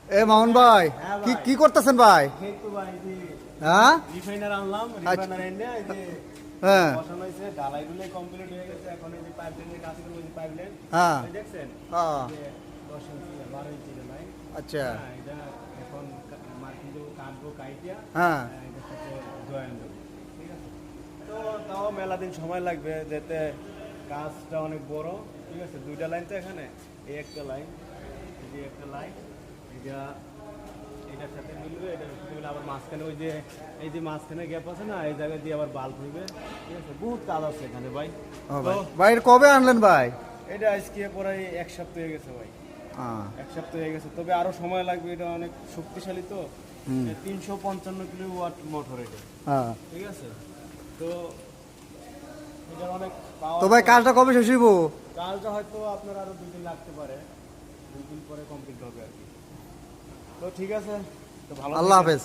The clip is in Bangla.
এ মামুন ভাই, হ্যাঁ কি ভাই। কি করতেছেন ভাই? এই তো ভাই যে হ্যাঁ রিফাইনার আনলাম, রিফাইনার এনে এই যে হ্যাঁ বসানো হয়েছে, ঢালাইগুলো কমপ্লিট হয়ে গেছে। এখন এই যে পাইপলাইনের কাজ করবো, এই যে পাইপলাইন হ্যাঁ দেখছেন হ্যাঁ, যে 10 ইঞ্চি 12 ইঞ্চি লাইন। আচ্ছা হ্যাঁ, এটা এখন মার্কিং কাটবো, কাইটিয়া হ্যাঁ এটার সাথে জয়েন দেবো। ঠিক আছে, তো তাও মেলা দিন সময় লাগবে, যেতে কাজটা অনেক বড়। ঠিক আছে, দুইটা লাইন তো এখানে, এই একটা লাইন, এই যে একটা লাইন, এটা এটার সাথে মিলবে, এটার সাথে মিলে আবার মাঝখানে ওই যে এই যে মাঝখানে গ্যাপ আছে না, এই জায়গায় দিয়ে আবার বাল্ব হইবে। ঠিক আছে, বহুত কাজ আছে এখানে ভাই। ও তো ভাই, ভাই এটা কবে আনলেন ভাই? এটা আজকে প্রায় 1 সপ্তাহ হয়ে গেছে ভাই, হ্যাঁ 1 সপ্তাহ হয়ে গেছে। তবে আরো সময় লাগবে, এটা অনেক শক্তিশালী তো। হুম। 355 কিলো ওয়াট মোটর এটা। হ্যাঁ, ঠিক আছে, তো এটার অনেক পাওয়ার। তো ভাই কাজটা কবে শেষ হইব? কাজটা হয়তো আপনার আরো 2 দিন লাগতে পারে, 2 দিন পরে কমপ্লিট হবে আর কি। তো ঠিক আছে, তো ভালো আল্লাহ থাকেন। হাফেজ।